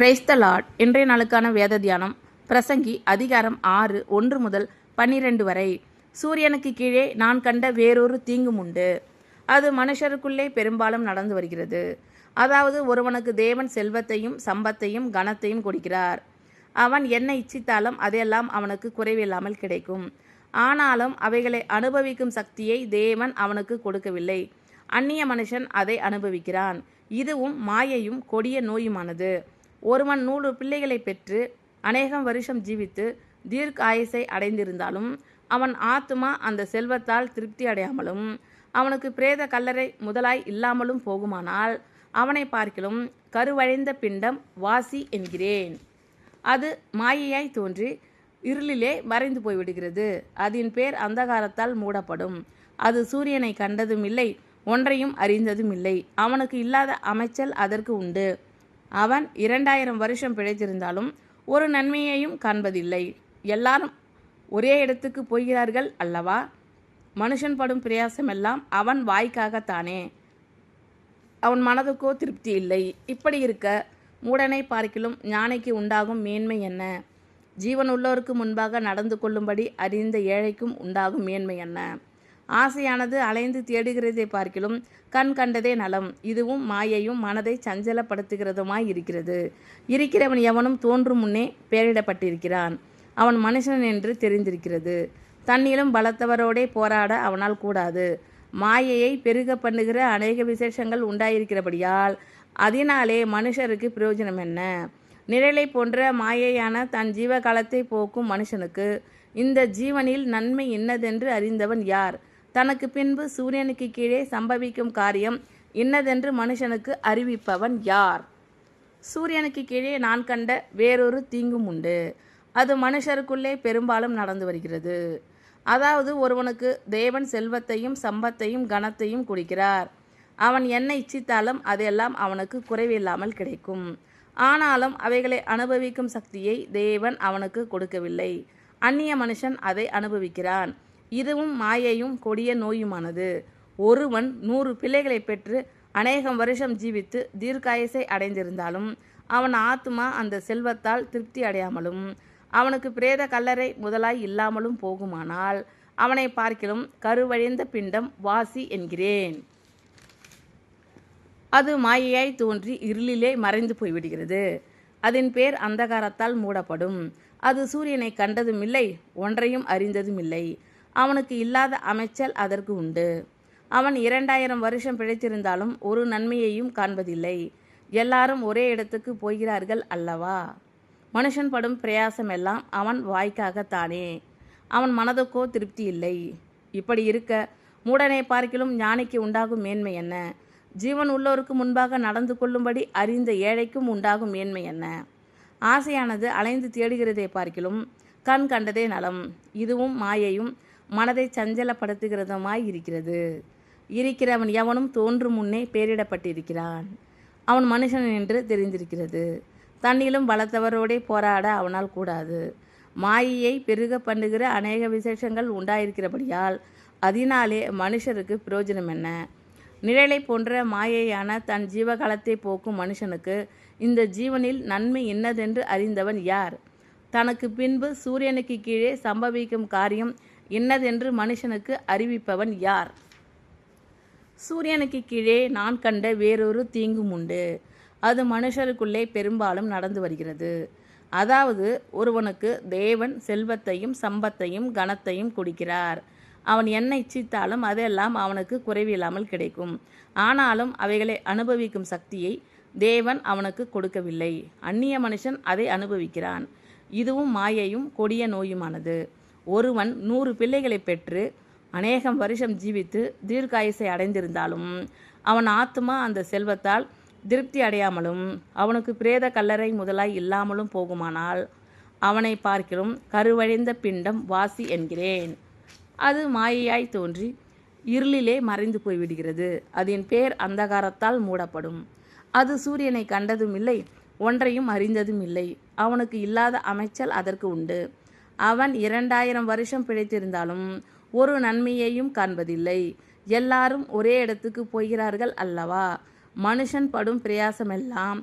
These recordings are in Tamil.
Praise the Lord. இன்றைய நாளுக்கான வேத தியானம் பிரசங்கி அதிகாரம் 6 1 முதல் 12 வரை. சூரியனுக்கு கீழே நான் கண்ட வேறொரு தீங்கும் உண்டு. அது மனுஷருக்குள்ளே பெரும்பாலும் நடந்து வருகிறது. அதாவது ஒருவனுக்கு தேவன் செல்வத்தையும் சம்பத்தையும் கனத்தையும் கொடுக்கிறார். அவன் என்ன இச்சித்தாலும் அதையெல்லாம் அவனுக்கு குறைவில்லாமல் கிடைக்கும். ஆனாலும் அவைகளை அனுபவிக்கும் சக்தியை தேவன் அவனுக்கு கொடுக்கவில்லை. அந்நிய மனுஷன் அதை அனுபவிக்கிறான். இதுவும் மாயையும் கொடிய நோயுமானது. ஒருவன் 100 பிள்ளைகளை பெற்று அநேகம் வருஷம் ஜீவித்து தீர்க்க ஆயுசை அடைந்திருந்தாலும் அவன் ஆத்துமா அந்த செல்வத்தால் திருப்தி அடையாமலும் அவனுக்கு பிரேத கல்லறை முதலாய் இல்லாமலும் போகுமானால் அவனை பார்க்கிலும் கருவழிந்த பிண்டம் வாசி என்கிறேன். அது மாயையாய் தோன்றி இருளிலே மறைந்து போய்விடுகிறது. அதன் பேர் அந்தகாரத்தால் மூடப்படும். அது சூரியனை கண்டதும் இல்லை, ஒன்றையும் அறிந்ததும் இல்லை. அவனுக்கு இல்லாத அமைச்சல் அதற்கு உண்டு. அவன் 2000 வருஷம் பிழைத்திருந்தாலும் ஒரு நன்மையையும் காண்பதில்லை. எல்லாரும் ஒரே இடத்துக்கு போகிறார்கள் அல்லவா? மனுஷன் படும் பிரயாசமெல்லாம் அவன் வாய்க்காகத்தானே, அவன் மனதுக்கோ திருப்தி இல்லை. இப்படி இருக்க மூடனை பார்க்கிலும் ஞானிக்கு உண்டாகும் மேன்மை என்ன? ஜீவன் உள்ளோருக்கு முன்பாக நடந்து கொள்ளும்படி அறிந்த ஏழைக்கும் உண்டாகும் மேன்மை என்ன? ஆசையானது அலைந்து தேடுகிறதை பார்க்கிலும் கண் கண்டதே நலம். இதுவும் மாயையும் மனதை சஞ்சலப்படுத்துகிறதுமாய் இருக்கிறது. இருக்கிறவன் எவனும் தோன்றும் முன்னே பெயரிடப்பட்டிருக்கிறான். அவன் மனுஷன் என்று தெரிந்திருக்கிறது. தன்னிலும் பலத்தவரோடே போராட அவனால் கூடாது. மாயையை பெருக பண்ணுகிற அநேக விசேஷங்கள் உண்டாயிருக்கிறபடியால் அதனாலே மனுஷருக்கு பிரயோஜனம் என்ன? நிழலை போன்ற மாயையான தன் ஜீவகாலத்தை போக்கும் மனுஷனுக்கு இந்த ஜீவனில் நன்மை இன்னதென்று அறிந்தவன் யார்? தனக்கு பின்பு சூரியனுக்கு கீழே சம்பவிக்கும் காரியம் இன்னதென்று மனுஷனுக்கு அறிவிப்பவன் யார்? சூரியனுக்கு கீழே நான் கண்ட வேறொரு தீங்கும் உண்டு. அது மனுஷருக்குள்ளே பெரும்பாலும் நடந்து வருகிறது. அதாவது ஒருவனுக்கு தேவன் செல்வத்தையும் சம்பத்தையும் கனத்தையும் கொடுக்கிறார். அவன் என்ன இச்சித்தாலும் அதையெல்லாம் அவனுக்கு குறைவில்லாமல் கிடைக்கும். ஆனாலும் அவைகளை அனுபவிக்கும் சக்தியை தேவன் அவனுக்கு கொடுக்கவில்லை. அந்நிய மனுஷன் அதை அனுபவிக்கிறான். இதுவும் மாயையும் கொடிய நோயுமானது. ஒருவன் 100 பிள்ளைகளை பெற்று அநேகம் வருஷம் ஜீவித்து தீர்க்காயசை அடைந்திருந்தாலும் அவன் ஆத்துமா அந்த செல்வத்தால் திருப்தி அடையாமலும் அவனுக்கு பிரேத கல்லறை முதலாய் இல்லாமலும் போகுமானால் அவனை பார்க்கிலும் கருவழிந்த பிண்டம் வாசி என்கிறேன். அது மாயையாய் தோன்றி இருளிலே மறைந்து போய்விடுகிறது. அதன் பேர் அந்தகாரத்தால் மூடப்படும். அது சூரியனை கண்டதும் இல்லை, ஒன்றையும் அறிந்ததும் இல்லை. அவனுக்கு இல்லாத அமைச்சல் அதற்கு உண்டு. அவன் 2000 வருஷம் பிழைத்திருந்தாலும் ஒரு நன்மையையும் காண்பதில்லை. எல்லாரும் ஒரே இடத்துக்கு போகிறார்கள் அல்லவா? மனுஷன் படும் பிரயாசமெல்லாம் அவன் வாய்க்காகத்தானே, அவன் மனதுக்கோ திருப்தி இல்லை. இப்படி இருக்க மூடனை பார்க்கிலும் ஞானிக்கு உண்டாகும் மேன்மை என்ன? ஜீவன் உள்ளோருக்கு முன்பாக நடந்து கொள்ளும்படி அறிந்த ஏழைக்கும் உண்டாகும் மேன்மை என்ன? ஆசையானது அலைந்து தேடுகிறதை பார்க்கிலும் கண் கண்டதே நலம். இதுவும் மாயையும் மனதை சஞ்சலப்படுத்துகிறதுமாய் இருக்கிறது. இருக்கிறவன் எவனும் தோன்றும் முன்னே பெயரிடப்பட்டிருக்கிறான். அவன் மனுஷன் என்று தெரிந்திருக்கிறது. தன்னிலும் பலத்தவரோடே போராட அவனால் கூடாது. மாயையை பெருக பண்ணுகிற அநேக விசேஷங்கள் உண்டாயிருக்கிறபடியால் அதனாலே மனுஷருக்கு பிரயோஜனம் என்ன? நிழலை போன்ற மாயையான தன் ஜீவகாலத்தை போக்கும் மனுஷனுக்கு இந்த ஜீவனில் நன்மை இன்னதென்று அறிந்தவன் யார்? தனக்கு பின்பு சூரியனுக்கு கீழே சம்பவிக்கும் காரியம் இன்னதென்று மனுஷனுக்கு அறிவிப்பவன் யார்? சூரியனுக்கு கீழே நான் கண்ட வேறொரு தீங்கும் உண்டு. அது மனுஷருக்குள்ளே பெரும்பாலும் நடந்து வருகிறது. அதாவது ஒருவனுக்கு தேவன் செல்வத்தையும் சம்பத்தையும் கனத்தையும் கொடுக்கிறார். அவன் என்ன இச்சித்தாலும் அதெல்லாம் அவனுக்கு குறைவில்லாமல் கிடைக்கும். ஆனாலும் அவைகளை அனுபவிக்கும் சக்தியை தேவன் அவனுக்கு கொடுக்கவில்லை. அந்நிய மனுஷன் அதை அனுபவிக்கிறான். இதுவும் மாயையும் கொடிய நோயுமானது. ஒருவன் 100 பிள்ளைகளை பெற்று அநேகம் வருஷம் ஜீவித்து தீர்க்காயசை அடைந்திருந்தாலும் அவன் ஆத்துமா அந்த செல்வத்தால் திருப்தி அடையாமலும் அவனுக்கு பிரேத கல்லறை முதலாய் இல்லாமலும் போகுமானால் அவனை பார்க்கிலும் கருவழிந்த பிண்டம் வாசி என்கிறேன். அது மாயையாய் தோன்றி இருளிலே மறைந்து போய்விடுகிறது. அதன் பேர் அந்தகாரத்தால் மூடப்படும். அது சூரியனை கண்டதும் இல்லை, ஒன்றையும் அறிந்ததும் இல்லை. அவனுக்கு இல்லாத அமைச்சல் அதற்கு உண்டு. அவன் 2000 வருஷம் பிழைத்திருந்தாலும் ஒரு நன்மையையும் காண்பதில்லை. எல்லாரும் ஒரே இடத்துக்கு போகிறார்கள் அல்லவா? மனுஷன் படும் பிரயாசமெல்லாம்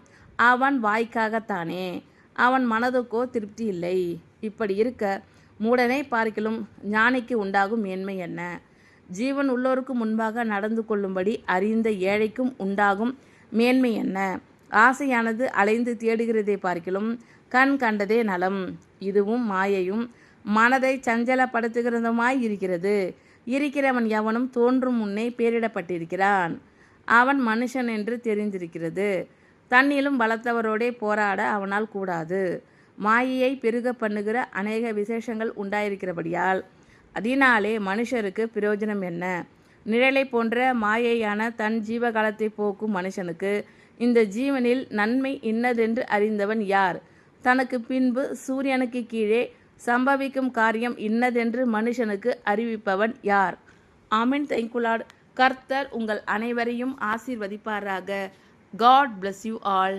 அவன் வாய்க்காகத்தானே, அவன் மனதுக்கோ திருப்தி இல்லை. இப்படி இருக்க மூடனை பார்க்கிலும் ஞானிக்கு உண்டாகும் மேன்மை என்ன? ஜீவன் உள்ளோருக்கு முன்பாக நடந்து கொள்ளும்படி அறிந்த ஏழைக்கும் உண்டாகும் மேன்மை என்ன? ஆசையானது அலைந்து தேடுகிறதை பார்க்கிலும் கண் கண்டதே நலம். இதுவும் மாயையும் மனதை சஞ்சலப்படுத்துகிறதுமாய் இருக்கிறது. இருக்கிறவன் எவனும் தோன்றும் முன்னே பேரிடப்பட்டிருக்கிறான். அவன் மனுஷன் என்று தெரிந்திருக்கிறது. தன்னிலும் பலத்தவரோடே போராட அவனால் கூடாது. மாயையை பெருக பண்ணுகிற அநேக விசேஷங்கள் உண்டாயிருக்கிறபடியால் அதனாலே மனுஷருக்கு பிரயோஜனம் என்ன? நிழலை போன்ற மாயையான தன் ஜீவகாலத்தை போக்கும் மனுஷனுக்கு இந்த ஜீவனில் நன்மை இன்னதென்று அறிந்தவன் யார்? தனக்கு பின்பு சூரியனுக்கு கீழே சம்பவிக்கும் காரியம் இன்னதென்று மனுஷனுக்கு அறிவிப்பவன் யார்? ஆமென். Thank you Lord. கர்த்தர் உங்கள் அனைவரையும் ஆசீர்வதிப்பாராக. God bless you all.